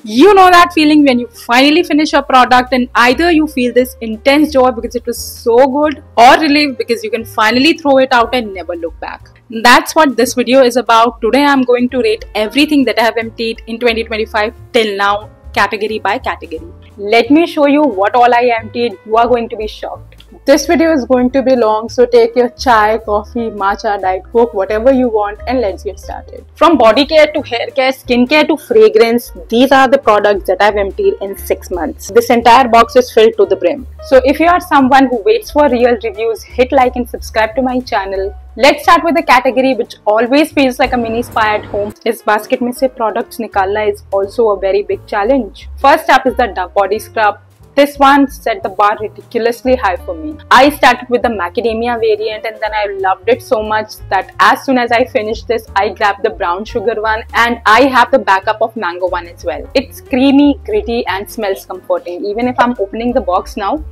You know that feeling when you finally finish a product and either you feel this intense joy because it was so good or relief because you can finally throw it out and never look back. That's what this video is about. Today I'm going to rate everything that I have emptied in 2025 till now, category by category. Let me show you what all I emptied. You are going to be shocked. This video is going to be long, so take your chai, coffee, matcha, diet coke, whatever you want, and let's get started. From body care to hair care, skin care to fragrance, these are the products that I've emptied in 6 months. This entire box is filled to the brim. So if you are someone who waits for real reviews, hit like and subscribe to my channel. Let's start with the category which always feels like a mini spa at home. इस basket में से products निकालना is also a very big challenge. First up is the Dove body scrub. This one set the bar ridiculously high for me. I started with the macadamia variant and then I loved it so much that as soon as I finished this, I grabbed the brown sugar one and I have the backup of mango one as well. It's creamy, gritty and smells comforting. Even if I'm opening the box now,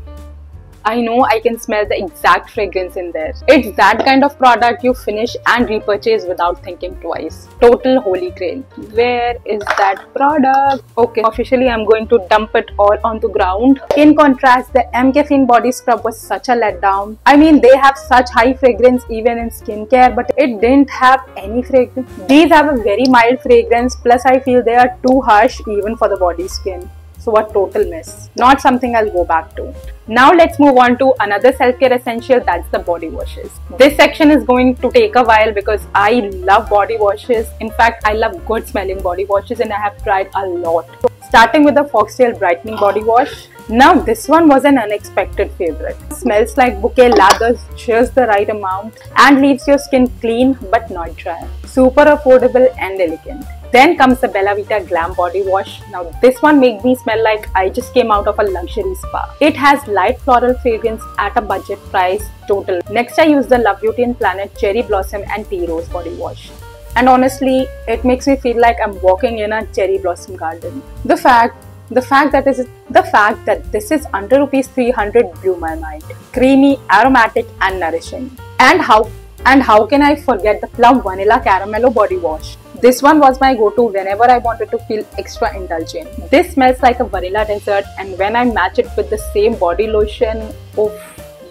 I know I can smell the exact fragrance in there. It's that kind of product you finish and repurchase without thinking twice. Total holy grail. Where is that product? Okay, officially I'm going to dump it all on the ground. In contrast, the MCaffeine body scrub was such a letdown. I mean, they have such high fragrance even in skincare, but it didn't have any fragrance. These have a very mild fragrance, plus I feel they are too harsh even for the body skin. So a total mess. Not something I'll go back to. Now let's move on to another self-care essential, that's the body washes. This section is going to take a while because I love body washes. In fact, I love good smelling body washes and I have tried a lot. Starting with the Foxtail Brightening Body Wash. Now this one was an unexpected favorite. It smells like bouquet, lathers just the right amount and leaves your skin clean but not dry. Super affordable and elegant. Then comes the Bella Vita Glam Body Wash. Now this one made me smell like I just came out of a luxury spa. It has light floral fragrance at a budget price total. Next I use the Love Beauty and Planet Cherry Blossom and Tea Rose Body Wash. And honestly, it makes me feel like I'm walking in a cherry blossom garden. The fact that this is under rupees 300 blew my mind. Creamy, aromatic and nourishing. And how can I forget the Plum Vanilla Caramello Body Wash? This one was my go-to whenever I wanted to feel extra indulgent. This smells like a vanilla dessert and when I match it with the same body lotion, oof,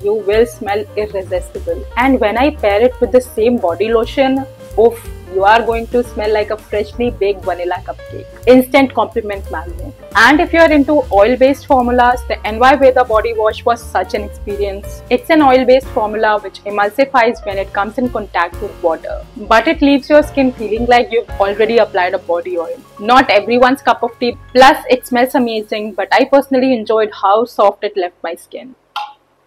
you will smell irresistible. And when I pair it with the same body lotion, oof, you are going to smell like a freshly baked vanilla cupcake. Instant compliment magnet. And if you are into oil-based formulas, the NY Veda body wash was such an experience. It's an oil-based formula which emulsifies when it comes in contact with water. But it leaves your skin feeling like you've already applied a body oil. Not everyone's cup of tea. Plus, it smells amazing, but I personally enjoyed how soft it left my skin.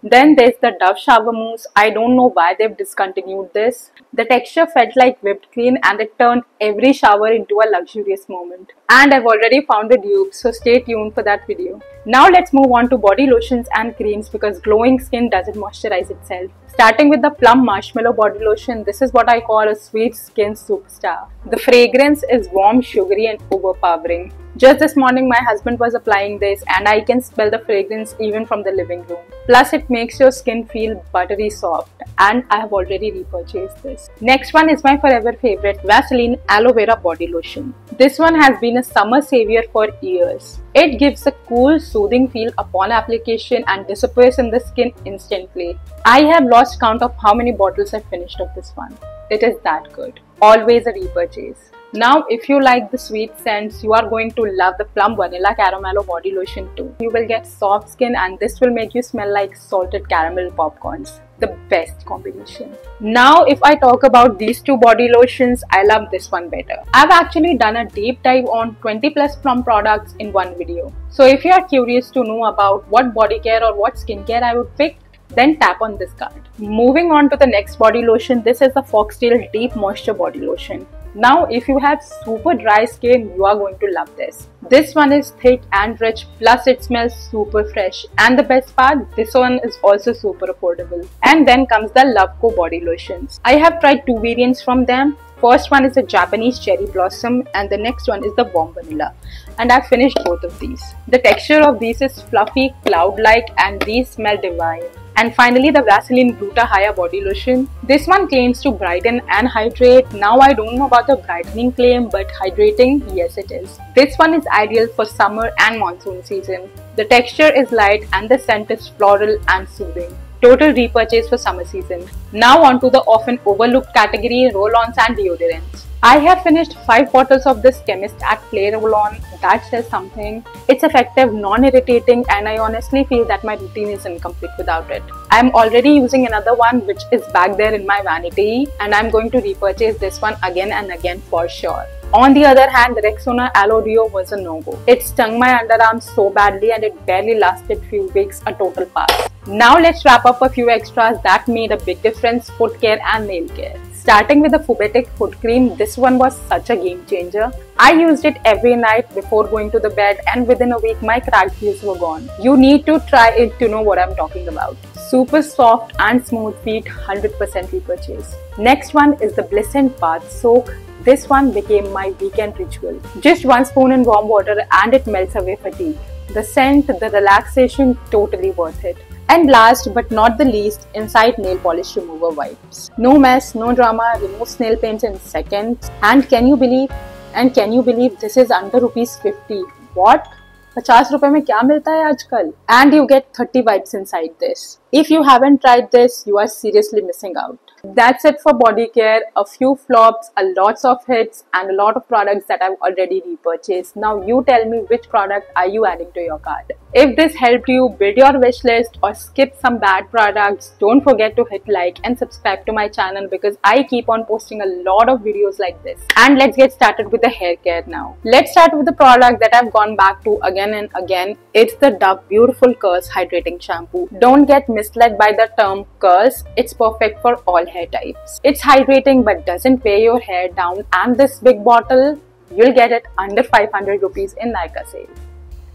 Then there's the Dove Shower Mousse. I don't know why they've discontinued this. The texture felt like whipped cream and it turned every shower into a luxurious moment. And I've already found a dupe, so stay tuned for that video. Now let's move on to body lotions and creams because glowing skin doesn't moisturize itself. Starting with the Plum Marshmallow Body Lotion, this is what I call a sweet skin superstar. The fragrance is warm, sugary and overpowering. Just this morning my husband was applying this and I can smell the fragrance even from the living room. Plus it makes your skin feel buttery soft and I have already repurchased this. Next one is my forever favorite, Vaseline Aloe Vera Body Lotion. This one has been a summer savior for years. It gives a cool, soothing feel upon application and disappears in the skin instantly. I have lost count of how many bottles I've finished of this one. It is that good. Always a repurchase. Now, if you like the sweet scents, you are going to love the Plum Vanilla Caramello Body Lotion too. You will get soft skin and this will make you smell like salted caramel popcorns. The best combination. Now, if I talk about these two body lotions, I love this one better. I've actually done a deep dive on 20 plus Plum products in one video. So if you are curious to know about what body care or what skincare I would pick, then tap on this card. Moving on to the next body lotion, this is the Foxtail Deep Moisture Body Lotion. Now, if you have super dry skin, you are going to love this. This one is thick and rich, plus it smells super fresh. And the best part, this one is also super affordable. And then comes the Loveco Body Lotions. I have tried two variants from them. First one is the Japanese Cherry Blossom and the next one is the Warm Vanilla. And I've finished both of these. The texture of these is fluffy, cloud-like and these smell divine. And finally, the Vaseline Gluta-Hya body lotion. This one claims to brighten and hydrate. Now I don't know about the brightening claim, but hydrating, yes it is. This one is ideal for summer and monsoon season. The texture is light and the scent is floral and soothing. Total repurchase for summer season. Now on to the often overlooked category, roll-ons and deodorants. I have finished 5 bottles of this Chemist at Play roll-on. That says something. It's effective, non-irritating, and I honestly feel that my routine is incomplete without it. I'm already using another one which is back there in my vanity, and I'm going to repurchase this one again and again for sure. On the other hand, the Rexona Aloe Deo was a no-go. It stung my underarms so badly and it barely lasted few weeks, a total pass. Now let's wrap up a few extras that made a big difference: foot care and nail care. Starting with the Fubetic foot cream, this one was such a game changer. I used it every night before going to the bed and within a week my cracked heels were gone. You need to try it to know what I'm talking about. Super soft and smooth feet, 100% repurchase. Next one is the Blissant Bath Soak. This one became my weekend ritual. Just 1 spoon in warm water and it melts away fatigue. The scent, the relaxation, totally worth it. And last but not the least, Inside Nail Polish Remover Wipes. No mess, no drama, removes nail paints in seconds. And can you believe this is under ₹50? What? 50 रुपए में क्या मिलता है आजकल? And you get 30 wipes inside this. If you haven't tried this, you are seriously missing out. That's it for body care. A few flops, a lots of hits, and a lot of products that I've already repurchased. Now you tell me, which product are you adding to your cart? If this helped you build your wish list or skip some bad products, don't forget to hit like and subscribe to my channel because I keep on posting a lot of videos like this. And let's get started with the hair care now. Let's start with the product that I've gone back to again and again. It's the Dove Beautiful Curls Hydrating Shampoo. Don't get misled by the term curls. It's perfect for all hair types. It's hydrating but doesn't weigh your hair down, and this big bottle, you'll get it under 500 rupees in Nykaa sale.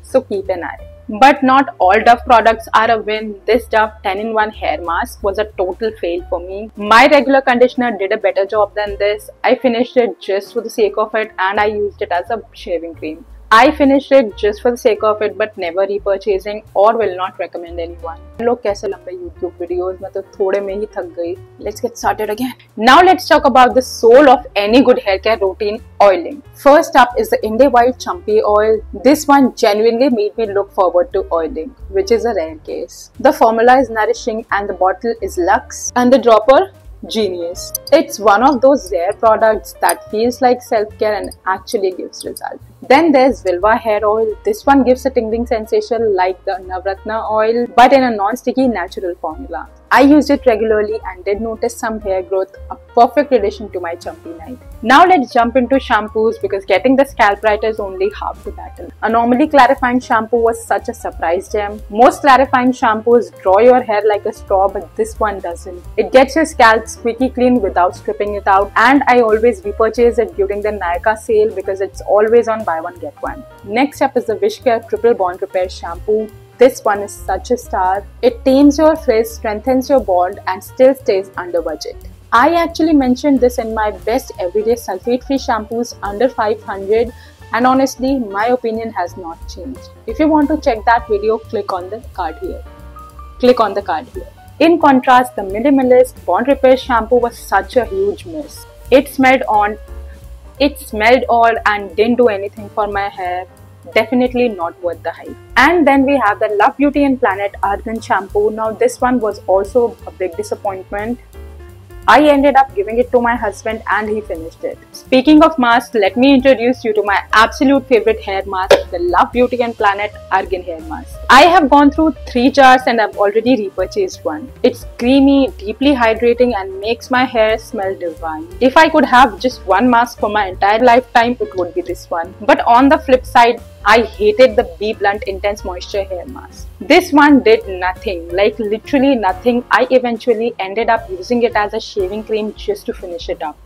So keep an eye. But not all Dove products are a win. This Dove 10-in-1 hair mask was a total fail for me. My regular conditioner did a better job than this. I finished it just for the sake of it and I used it as a shaving cream. I finished it just for the sake of it but never repurchasing or will not recommend anyone. लोग कैसे लंबे YouTube videos में तो थोड़े में ही थक गई. Let's get started again. Now let's talk about the soul of any good hair care routine: oiling. First up is the Inde Wild Champi oil. This one genuinely made me look forward to oiling, which is a rare case. The formula is nourishing and the bottle is luxe and the dropper genius. It's one of those rare products that feels like self-care and actually gives results. Then there's Vilva hair oil. This one gives a tingling sensation like the Navratna oil but in a non-sticky natural formula. I used it regularly and did notice some hair growth, a perfect addition to my Champi night. Now let's jump into shampoos because getting the scalp right is only half the battle. A normally clarifying shampoo was such a surprise gem. Most clarifying shampoos draw your hair like a straw, but this one doesn't. It gets your scalp squeaky clean without stripping it out, and I always repurchase it during the Nykaa sale because it's always on buy one get one. Next up is the Wishcare Triple Bond Repair Shampoo. This one is such a star. It tames your frizz, strengthens your bond and still stays under budget. I actually mentioned this in my best everyday sulfate-free shampoos under 500 and honestly my opinion has not changed. If you want to check that video, click on the card here. In contrast, the Minimalist Bond Repair Shampoo was such a huge miss. It smelled odd and didn't do anything for my hair. Definitely not worth the hype. And then we have the Love Beauty and Planet Argan Shampoo. Now this one was also a big disappointment. I ended up giving it to my husband and he finished it. Speaking of masks, let me introduce you to my absolute favorite hair mask, the Love Beauty and Planet Argan Hair Mask. I have gone through 3 jars and I've already repurchased one. It's creamy, deeply hydrating and makes my hair smell divine. If I could have just one mask for my entire lifetime, it would be this one. But on the flip side, I hated the Be Blunt Intense Moisture Hair Mask. This one did nothing, like literally nothing. I eventually ended up using it as a shaving cream just to finish it up.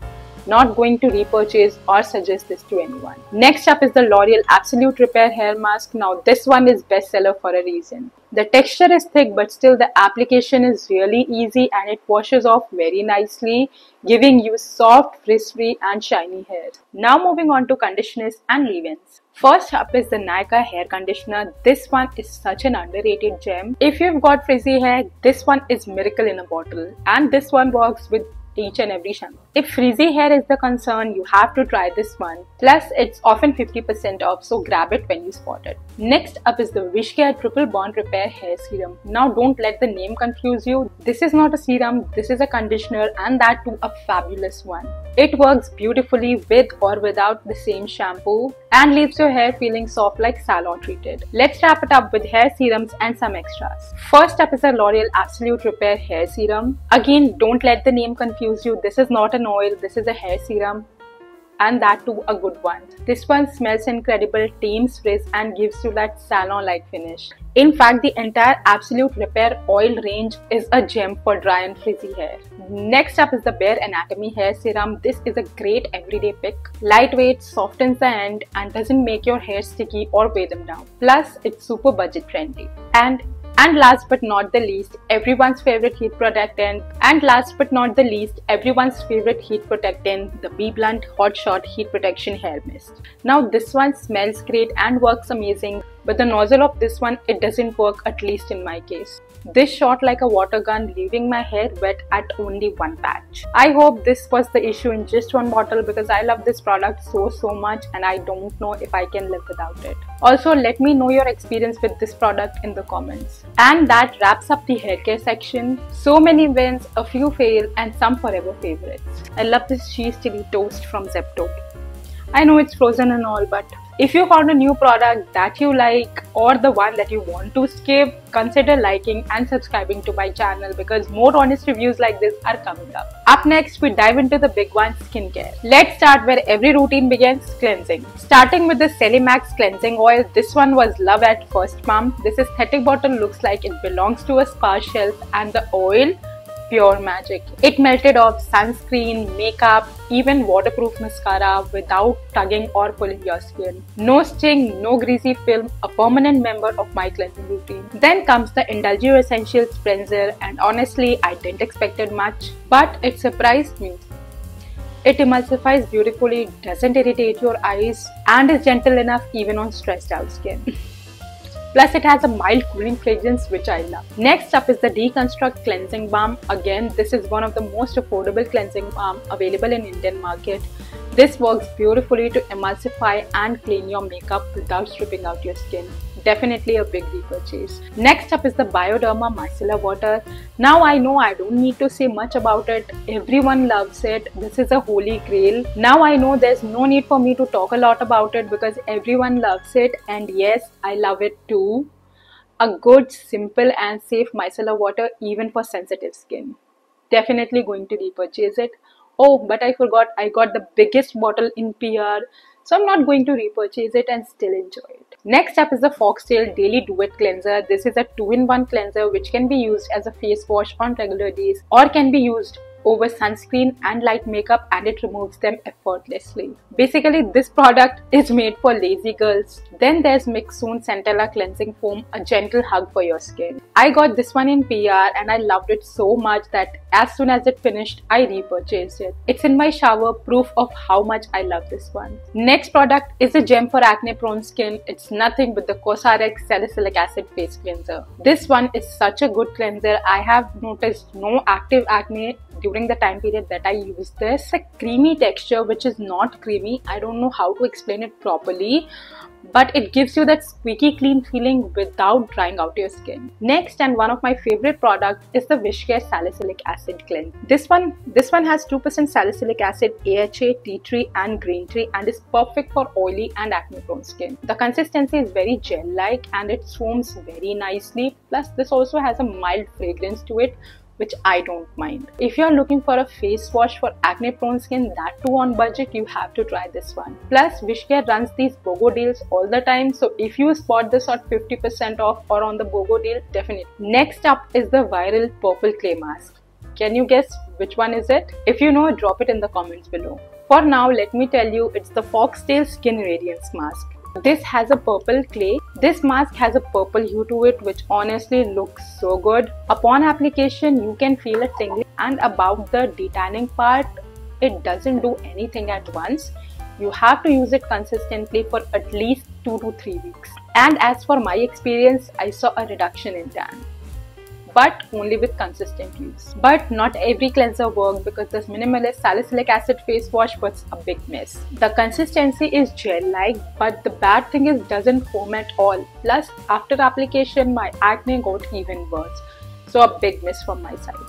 Not going to repurchase or suggest this to anyone. Next up is the L'Oreal Absolute Repair Hair Mask. Now this one is bestseller for a reason. The texture is thick, but still the application is really easy and it washes off very nicely, giving you soft, frizz-free and shiny hair. Now moving on to conditioners and leave-ins. First up is the Nykaa hair conditioner. This one is such an underrated gem. If you've got frizzy hair, this one is miracle in a bottle, and this one works with each and every shampoo. If frizzy hair is the concern, you have to try this one. Plus, it's often 50% off, so grab it when you spot it. Next up is the Wishcare Triple Bond Repair Hair Serum. Now don't let the name confuse you. This is not a serum, this is a conditioner, and that too a fabulous one. It works beautifully with or without the same shampoo and leaves your hair feeling soft like salon treated. Let's wrap it up with hair serums and some extras. First up is the L'Oreal Absolute Repair Hair Serum. Again, don't let the name confuse you. This is not an oil, this is a hair serum, and that too a good one. This one smells incredible, tames frizz and gives you that salon-like finish. In fact, the entire Absolute Repair oil range is a gem for dry and frizzy hair. Next up is the Bare Anatomy Hair Serum. This is a great everyday pick. Lightweight, softens the end and doesn't make your hair sticky or weigh them down. Plus, it's super budget friendly. And last but not the least, everyone's favorite heat protectant. The BBlunt Hot Shot Heat Protection Hair Mist. Now this one smells great and works amazing, but the nozzle of this one, it doesn't work, at least in my case. This shot like a water gun, leaving my hair wet at only one patch. I hope this was the issue in just one bottle, because I love this product so much and I don't know if I can live without it. Also, let me know your experience with this product in the comments. And that wraps up the hair care section. So many wins, a few fail, and some forever favorites. I love this cheese chili toast from Zepto. I know it's frozen and all, but if you found a new product that you like or the one that you want to skip, consider liking and subscribing to my channel, because more honest reviews like this are coming up. Up next, we dive into the big one, skincare. Let's start where every routine begins, cleansing. Starting with the Celimax Cleansing Oil. This one was love at first pump. This aesthetic bottle looks like it belongs to a spa shelf, and the oil, pure magic. It melted off sunscreen, makeup, even waterproof mascara without tugging or pulling your skin. No sting, no greasy film, a permanent member of my cleansing routine. Then comes the Indulge Essentials Cleanser, and honestly, I didn't expect it much, but it surprised me. It emulsifies beautifully, doesn't irritate your eyes, and is gentle enough even on stressed out skin. Plus, it has a mild cooling fragrance, which I love. Next up is the Deconstruct Cleansing Balm. Again, this is one of the most affordable cleansing balm available in Indian market. This works beautifully to emulsify and clean your makeup without stripping out your skin. Definitely a big repurchase. Next up is the Bioderma Micellar Water. Now I know I don't need to say much about it. Everyone loves it. This is a holy grail. Now I know there's no need for me to talk a lot about it, because everyone loves it, and yes, I love it too. A good, simple and safe micellar water even for sensitive skin. Definitely going to repurchase it. Oh, but I forgot, I got the biggest bottle in PR, so I'm not going to repurchase it and still enjoy it. Next up is the Foxtail Daily Duet Cleanser. This is a 2-in-1 cleanser which can be used as a face wash on regular days or can be used over sunscreen and light makeup, and it removes them effortlessly. Basically, this product is made for lazy girls. Then there's Mixsoon Centella Cleansing Foam, a gentle hug for your skin. I got this one in PR and I loved it so much that as soon as it finished, I repurchased it. It's in my shower, proof of how much I love this one. Next product is a gem for acne prone skin. It's nothing but the Cosrx Salicylic Acid Face Cleanser. This one is such a good cleanser. I have noticed no active acne during the time period that I used this. It's a creamy texture which is not creamy. I don't know how to explain it properly, but it gives you that squeaky clean feeling without drying out your skin. Next, and one of my favorite products, is the Wishcare Salicylic Acid Cleanse. This one has 2% salicylic acid, AHA, tea tree and green tea, and is perfect for oily and acne prone skin. The consistency is very gel like and it foams very nicely. Plus, this also has a mild fragrance to it, which I don't mind. If you're looking for a face wash for acne prone skin, that too on budget, you have to try this one. Plus, Wishcare runs these BOGO deals all the time, so if you spot this at 50% off or on the BOGO deal, definitely. Next up is the viral purple clay mask. Can you guess which one is it? If you know, drop it in the comments below. For now, let me tell you, it's the Foxtail Skin Radiance Mask. This has a purple clay. This mask has a purple hue to it, which honestly looks so good. Upon application, you can feel a tingling, and about the detanning part, it doesn't do anything at once. You have to use it consistently for at least 2 to 3 weeks. And as for my experience, I saw a reduction in tan, but only with consistent use. But not every cleanser works, because this minimalist salicylic acid face wash was a big mess. The consistency is gel-like, but the bad thing is doesn't foam at all. Plus, after application, my acne got even worse. So a big miss from my side.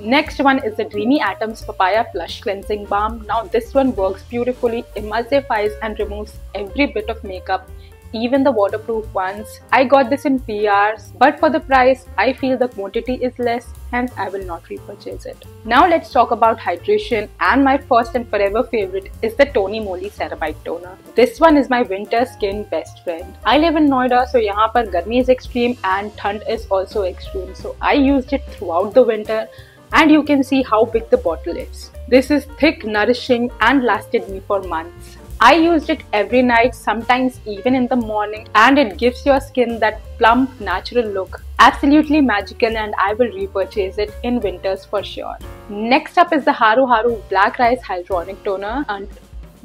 Next one is the Dreamy Atoms Papaya Flush Cleansing Balm. Now this one works beautifully, emulsifies and removes every bit of makeup, even the waterproof ones. I got this in PRs, but for the price, I feel the quantity is less, hence I will not repurchase it. Now let's talk about hydration, and my first and forever favorite is the Tony Moly Ceramide Toner. This one is my winter skin best friend. I live in Noida, so यहाँ पर गर्मी is extreme and ठंड is also extreme. So I used it throughout the winter, and you can see how big the bottle is. This is thick, nourishing, and lasted me for months. I used it every night, sometimes even in the morning, and it gives your skin that plump, natural look. Absolutely magical, and I will repurchase it in winters for sure. Next up is the Haru Haru Black Rice Hyaluronic Toner, and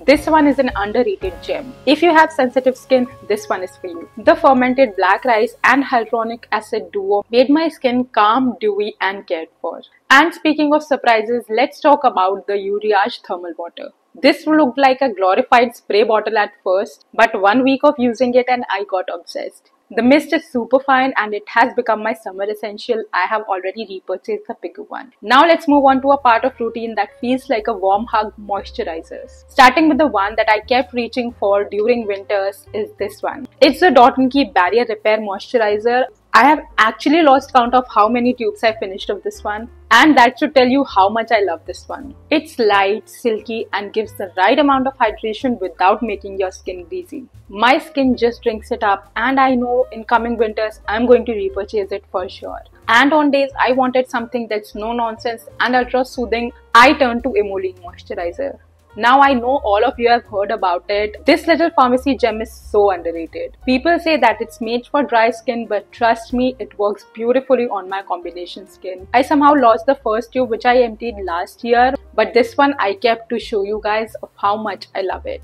this one is an underrated gem. If you have sensitive skin, this one is for you. The fermented black rice and hyaluronic acid duo made my skin calm, dewy, and cared for. And speaking of surprises, let's talk about the Uriage Thermal Water. This looked like a glorified spray bottle at first, but 1 week of using it and I got obsessed. The mist is super fine and it has become my summer essential. I have already repurchased the bigger one. Now let's move on to a part of routine that feels like a warm hug: moisturizers. Starting with the one that I kept reaching for during winters is this one. It's the Dot & Key Barrier Repair Moisturizer. I have actually lost count of how many tubes I finished of this one, and that should tell you how much I love this one. It's light, silky, and gives the right amount of hydration without making your skin greasy. My skin just drinks it up, and I know in coming winters I'm going to repurchase it for sure. And on days I wanted something that's no nonsense and ultra soothing, I turned to Emollient Moisturizer. Now I know all of you have heard about it. This little pharmacy gem is so underrated. People say that it's made for dry skin, but trust me, it works beautifully on my combination skin. I somehow lost the first tube, which I emptied last year, but this one I kept to show you guys of how much I love it.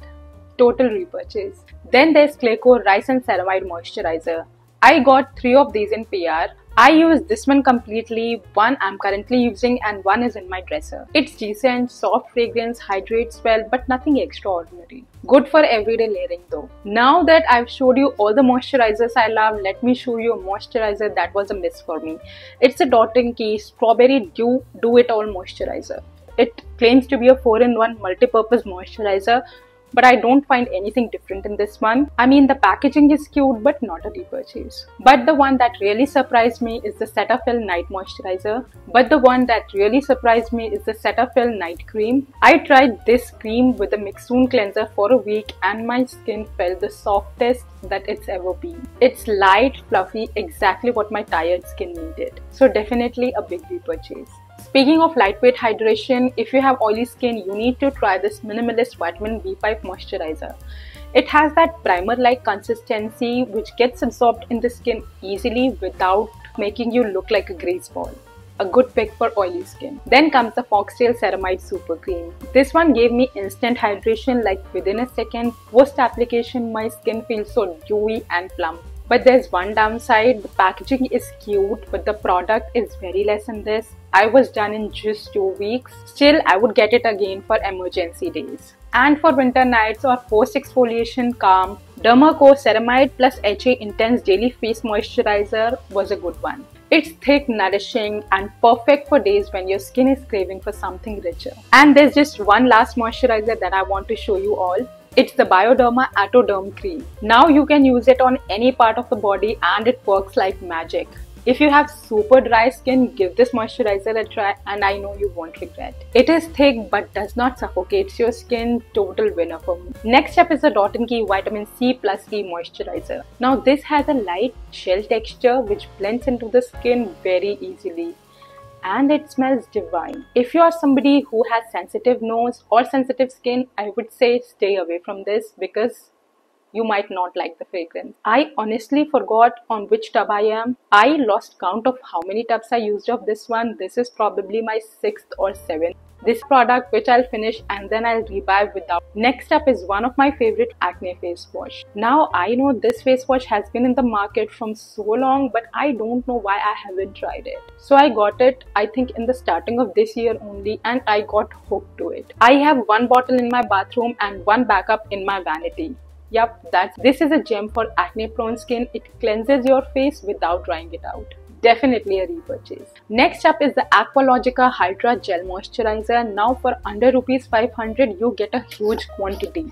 Total repurchase. Then there's Clayco Rice and Ceramide Moisturizer. I got 3 of these in PR. I use this one completely, one I'm currently using and one is in my dresser. It's decent, soft fragrance, hydrates well, but nothing extraordinary. Good for everyday layering though. Now that I've showed you all the moisturizers I love, let me show you a moisturizer that was a miss for me. It's a Dot & Key Strawberry Dew Do-It-All Moisturizer. It claims to be a 4-in-1 multi-purpose moisturizer, but I don't find anything different in this one. I mean, the packaging is cute, but not a repurchase. But the one that really surprised me is the Cetaphil Night Moisturizer. Night Cream. I tried this cream with a Mixoon cleanser for a week and my skin felt the softest that it's ever been. It's light, fluffy, exactly what my tired skin needed. So definitely a big repurchase. Speaking of lightweight hydration, if you have oily skin, you need to try this Minimalist Vitamin B5 Moisturizer. It has that primer-like consistency which gets absorbed in the skin easily without making you look like a grease ball. A good pick for oily skin. Then comes the Foxtail Ceramide Super Cream. This one gave me instant hydration like within a second. Post application, my skin feels so dewy and plump. But there's one downside, the packaging is cute, but the product is very less in this. I was done in just 2 weeks. Still, I would get it again for emergency days. And for winter nights or post-exfoliation calm, Derma Co Ceramide plus HA Intense Daily Face Moisturizer was a good one. It's thick, nourishing, and perfect for days when your skin is craving for something richer. And there's just one last moisturizer that I want to show you all. It's the Bioderma Atoderm Cream. Now you can use it on any part of the body and it works like magic. If you have super dry skin, give this moisturizer a try and I know you won't regret. It is thick but does not suffocate your skin. Total winner for me. Next up is the Dot & Key Vitamin C plus E Moisturizer. Now this has a light shell texture which blends into the skin very easily. and it smells divine. If you are somebody who has sensitive nose or sensitive skin, I would say stay away from this because you might not like the fragrance. I honestly forgot on which tub I am. I lost count of how many tubs I used of this one. This is probably my 6th or 7th. This product which I'll finish and then I'll revive without. Next up is one of my favorite acne face wash. Now I know this face wash has been in the market from so long, but I don't know why I haven't tried it. So I got it I think in the starting of this year only, and I got hooked to it. I have one bottle in my bathroom and one backup in my vanity. Yup, this is a gem for acne prone skin. It cleanses your face without drying it out. Definitely a repurchase. Next up is the Aqualogica Hydra Gel Moisturizer. Now for under ₹500 you get a huge quantity.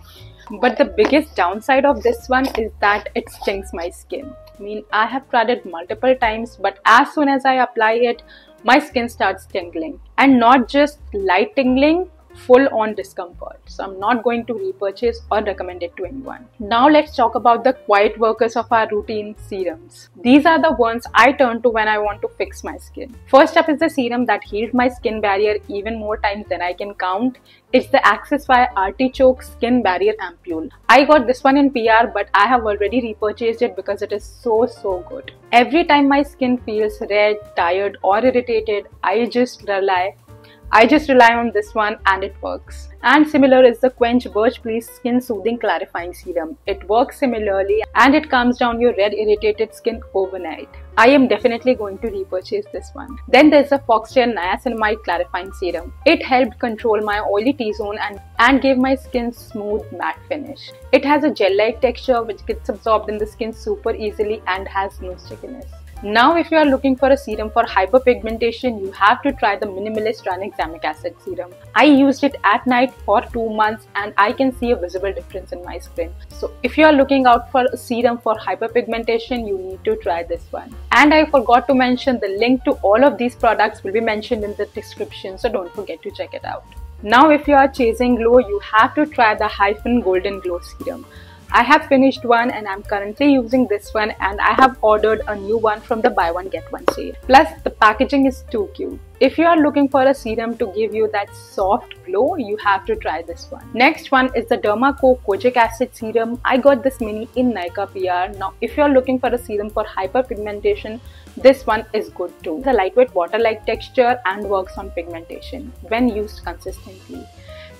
But the biggest downside of this one is that it stings my skin. I mean, I have tried it multiple times, but as soon as I apply it, my skin starts tingling. And not just light tingling, full on discomfort. So I'm not going to repurchase or recommend it to anyone. Now let's talk about the quiet workers of our routine, serums. These are the ones I turn to when I want to fix my skin. First up is the serum that healed my skin barrier even more times than I can count. It's the Accessify Artichoke Skin Barrier Ampule. I got this one in PR, but I have already repurchased it because it is so good. Every time my skin feels red, tired or irritated, I just rely on this one and it works. And similar is the Quench Birch Please Skin Soothing Clarifying Serum. It works similarly and it calms down your red irritated skin overnight. I am definitely going to repurchase this one. Then there's the Foxtail Niacinamide Clarifying Serum. It helped control my oily T-zone and gave my skin smooth matte finish. It has a gel-like texture which gets absorbed in the skin super easily and has no stickiness. Now if you are looking for a serum for hyperpigmentation, you have to try the Minimalist Tranexamic Acid Serum. I used it at night for 2 months and I can see a visible difference in my skin. So if you are looking out for a serum for hyperpigmentation, you need to try this one. And I forgot to mention the link to all of these products will be mentioned in the description, so don't forget to check it out. Now if you are chasing glow, you have to try the Hyphen Golden Glow Serum. I have finished one and I'm currently using this one, and I have ordered a new one from the buy one get one sale. Plus the packaging is too cute. If you are looking for a serum to give you that soft glow, you have to try this one. Next one is the Derma Co Kojic Acid Serum. I got this mini in Nykaa PR. Now if you are looking for a serum for hyperpigmentation, this one is good too. It's a lightweight water-like texture and works on pigmentation when used consistently.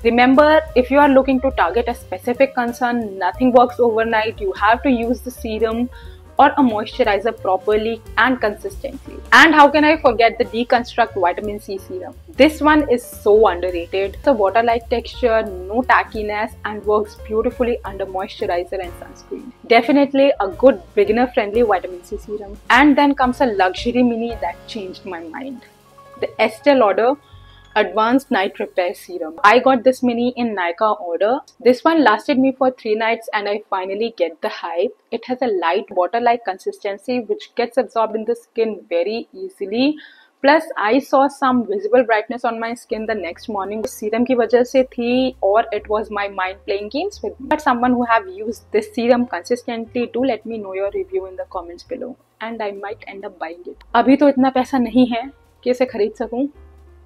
Remember, if you are looking to target a specific concern, nothing works overnight. You have to use the serum or a moisturizer properly and consistently. And how can I forget the Deconstruct Vitamin C Serum? This one is so underrated. It's a water-like texture, no tackiness, and works beautifully under moisturizer and sunscreen. Definitely a good beginner-friendly vitamin C serum. And then comes a luxury mini that changed my mind. The Estee Lauder Advanced Night Repair Serum. I got this mini in Nykaa order. This one lasted me for 3 nights and I finally get the hype. It has a light water-like consistency which gets absorbed in the skin very easily. Plus I saw some visible brightness on my skin the next morning. Serum की वजह से थी और it was my mind playing games with me. But someone who have used this serum consistently, do let me know your review in the comments below and I might end up buying it. अभी तो इतना पैसा नहीं है कि इसे खरीद सकूं,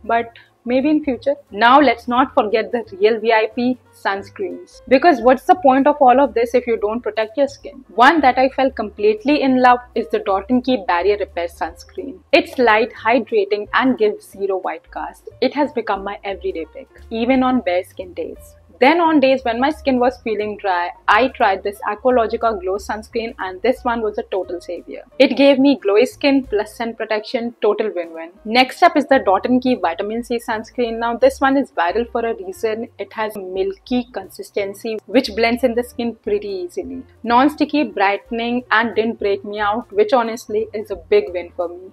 but maybe in future. Now let's not forget the real VIP, sunscreens. Because what's the point of all of this if you don't protect your skin? One that I fell completely in love is the Dot & Key Barrier Repair Sunscreen. It's light, hydrating and gives zero white cast. It has become my everyday pick, even on bare skin days. Then on days when my skin was feeling dry, I tried this Aqualogica Glow Sunscreen and this one was a total savior. It gave me glowy skin plus sun protection, total win-win. Next up is the Dot & Key Vitamin C Sunscreen. Now this one is viral for a reason. It has milky consistency which blends in the skin pretty easily. Non-sticky, brightening and didn't break me out, which honestly is a big win for me.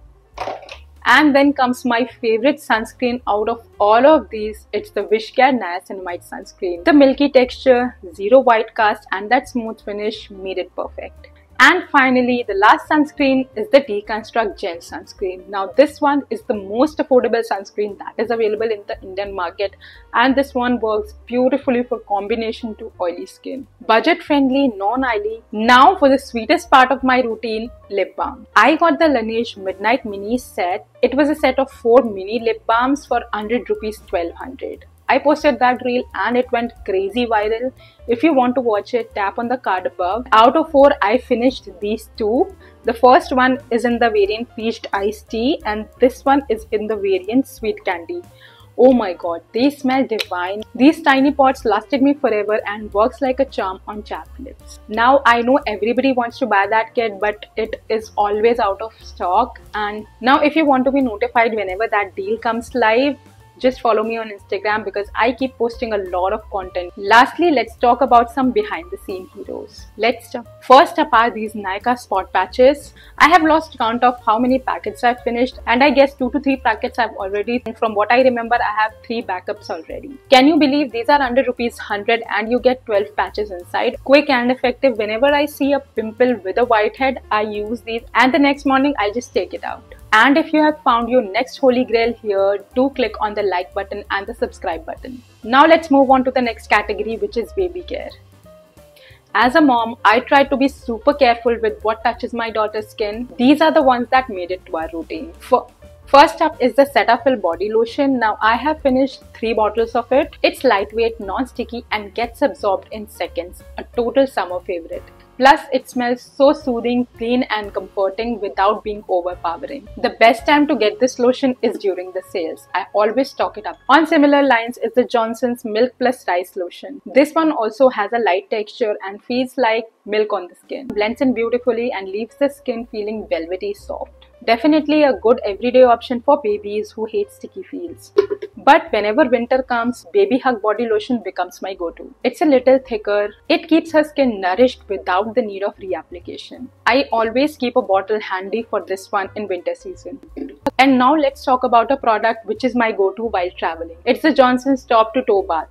And then comes my favorite sunscreen out of all of these. It's the Wishcare Niacinamide Sunscreen. The milky texture, zero white cast and that smooth finish made it perfect. And finally, the last sunscreen is the Deconstruct Gel Sunscreen. Now this one is the most affordable sunscreen that is available in the Indian market, and this one works beautifully for combination to oily skin. Budget friendly, non-oily. Now for the sweetest part of my routine, lip balm. I got the Laneige Midnight Mini set. It was a set of 4 mini lip balms for 100 rupees 1200. I posted that reel and it went crazy viral. If you want to watch it, tap on the card above. Out of 4, I finished these 2. The first one is in the variant Peached Iced Tea and this one is in the variant Sweet Candy. Oh my god, they smell divine. These tiny pots lasted me forever and works like a charm on chapped lips. Now I know everybody wants to buy that kit, but it is always out of stock. And now if you want to be notified whenever that deal comes live, just follow me on Instagram because I keep posting a lot of content. Lastly, let's talk about some behind the scene heroes. First up are these Nykaa spot patches. I have lost count of how many packets I've finished, and I guess 2 to 3 packets I've already. And from what I remember, I have 3 backups already. Can you believe these are under rupees 100 and you get 12 patches inside? Quick and effective. Whenever I see a pimple with a whitehead, I use these and the next morning I just take it out. And if you have found your next holy grail here, do click on the like button and the subscribe button. Now let's move on to the next category, which is baby care. As a mom, I try to be super careful with what touches my daughter's skin. These are the ones that made it to our routine. First up is the Cetaphil body lotion. Now I have finished 3 bottles of it. It's lightweight, non-sticky and gets absorbed in seconds. A total summer favorite. Plus, it smells so soothing, clean and comforting without being overpowering. The best time to get this lotion is during the sales. I always stock it up. On similar lines is the Johnson's Milk Plus Rice Lotion. This one also has a light texture and feels like milk on the skin. Blends in beautifully and leaves the skin feeling velvety soft. Definitely a good everyday option for babies who hate sticky feels. But whenever winter comes, Baby Hug body lotion becomes my go-to. It's a little thicker. It keeps her skin nourished without the need of reapplication. I always keep a bottle handy for this one in winter season. And now let's talk about a product which is my go-to while traveling. It's the Johnson's Top to Toe Bath.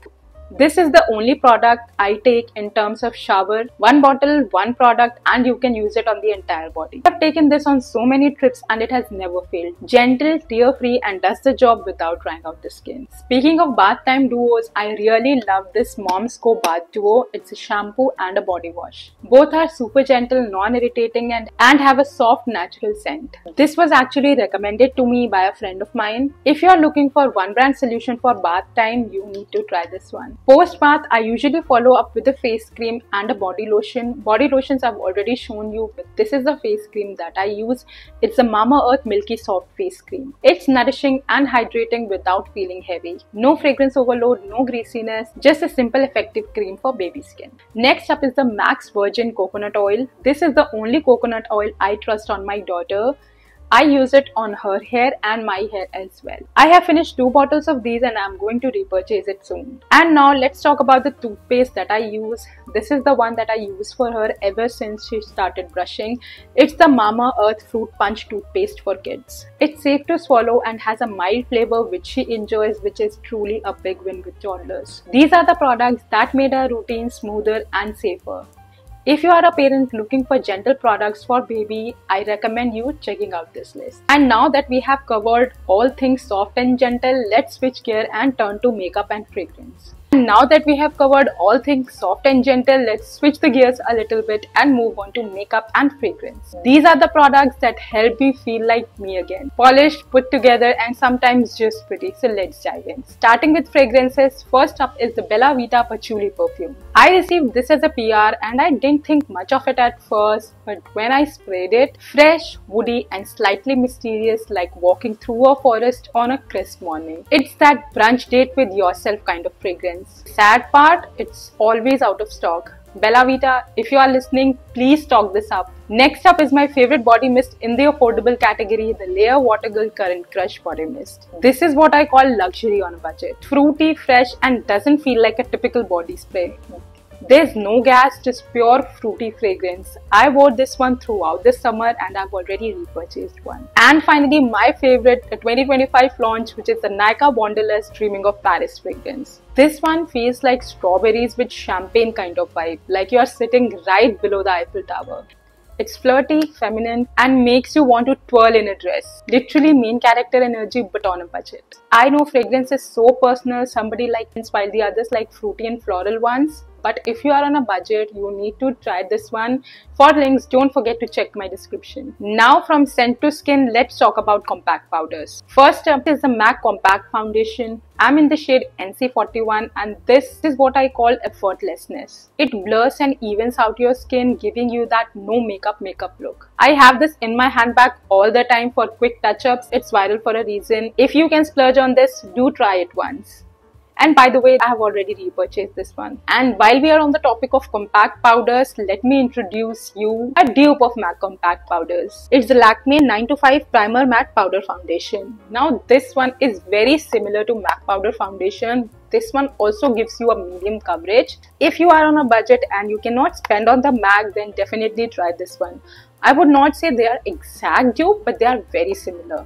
This is the only product I take in terms of shower. 1 bottle, 1 product and you can use it on the entire body. I've taken this on so many trips and it has never failed. Gentle, tear-free and does the job without drying out the skin. Speaking of bath time duos, I really love this Moms Co Bath Duo. It's a shampoo and a body wash. Both are super gentle, non-irritating and have a soft natural scent. This was actually recommended to me by a friend of mine. If you are looking for one brand solution for bath time, you need to try this one. Post bath, I usually follow up with a face cream and a body lotion. Body lotions I've already shown you, but this is the face cream that I use. It's the Mamaearth Milky Soft Face Cream. It's nourishing and hydrating without feeling heavy. No fragrance overload, no greasiness, just a simple effective cream for baby skin. Next up is the Max Virgin Coconut Oil. This is the only coconut oil I trust on my daughter. I use it on her hair and my hair as well. I have finished 2 bottles of these and I'm going to repurchase it soon. And now let's talk about the toothpaste that I use. This is the one that I use for her ever since she started brushing. It's the Mamaearth Fruit Punch toothpaste for kids. It's safe to swallow and has a mild flavor which she enjoys, which is truly a big win with toddlers. These are the products that made our routine smoother and safer. If you are a parent looking for gentle products for baby, I recommend you checking out this list. And now that we have covered all things soft and gentle, let's switch gear and turn to makeup and fragrance. And now that we have covered all things soft and gentle, let's switch the gears a little bit and move on to makeup and fragrance. These are the products that help me feel like me again. Polished, put together and sometimes just pretty. So let's dive in. Starting with fragrances, first up is the Bella Vita Patchouli perfume. I received this as a PR and I didn't think much of it at first, but when I sprayed it, fresh, woody and slightly mysterious, like walking through a forest on a crisp morning. It's that brunch date with yourself kind of fragrance. Sad part, it's always out of stock. Bella Vita, if you are listening, please stock this up. Next up is my favorite body mist in the affordable category, the Layer Watergirl Current Crush Body Mist. This is what I call luxury on a budget. Fruity, fresh and doesn't feel like a typical body spray. There's no gas, just pure fruity fragrance. I wore this one throughout the summer and I've already repurchased one. And finally, my favorite, the 2025 launch, which is the Nykaa Wanderlust Dreaming of Paris fragrance. This one feels like strawberries with champagne kind of vibe, like you are sitting right below the Eiffel Tower. It's flirty, feminine, and makes you want to twirl in a dress. Literally main character energy but on a budget. I know fragrance is so personal, somebody likes while the others like fruity and floral ones. But if you are on a budget, you need to try this one. For links, don't forget to check my description. Now from scent to skin, let's talk about compact powders. First up is the MAC Compact Foundation. I'm in the shade NC41 and this is what I call effortlessness. It blurs and evens out your skin, giving you that no makeup look. I have this in my handbag all the time for quick touch-ups. It's viral for a reason. If you can splurge on this, do try it once. And by the way, I have already repurchased this one. And while we are on the topic of compact powders, let me introduce you a dupe of MAC Compact Powders. It's the Lakme 9 to 5 Primer Matte Powder Foundation. Now this one is very similar to MAC Powder Foundation. This one also gives you a medium coverage. If you are on a budget and you cannot spend on the MAC, then definitely try this one. I would not say they are exact dupe, but they are very similar.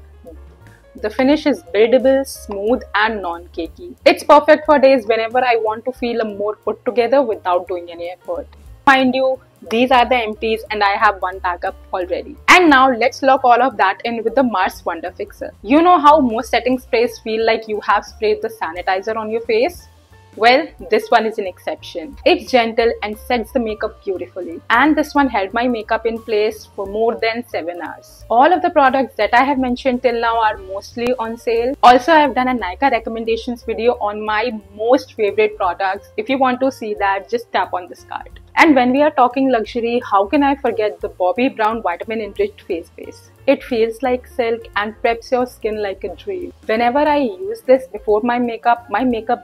The finish is buildable, smooth and non-cakey. It's perfect for days whenever I want to feel more put together without doing any effort. Mind you, these are the empties and I have one bag up already. And now let's lock all of that in with the Mars Wonder Fixer. You know how most setting sprays feel like you have sprayed the sanitizer on your face? Well, this one is an exception. It's gentle and sets the makeup beautifully. And this one held my makeup in place for more than 7 hours. All of the products that I have mentioned till now are mostly on sale. Also, I have done a Nykaa recommendations video on my most favorite products. If you want to see that, just tap on this card. And when we are talking luxury, how can I forget the Bobbi Brown Vitamin Enriched Face Base? It feels like silk and preps your skin like a dream. Whenever I use this before my makeup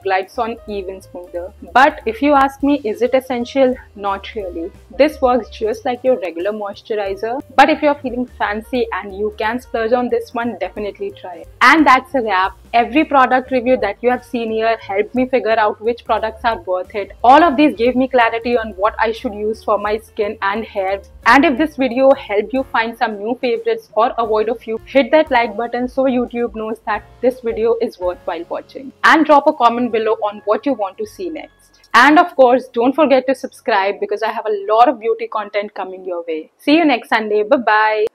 glides on even smoother. But if you ask me, is it essential? Not really. This works just like your regular moisturizer. But if you're feeling fancy and you can splurge on this one, definitely try it. And that's a wrap. Every product review that you have seen here helped me figure out which products are worth it. All of these gave me clarity on what I should use for my skin and hair. And if this video helped you find some new favorites or avoid a few, hit that like button so YouTube knows that this video is worthwhile watching. And drop a comment below on what you want to see next. And of course, don't forget to subscribe because I have a lot of beauty content coming your way. See you next Sunday. Bye-bye.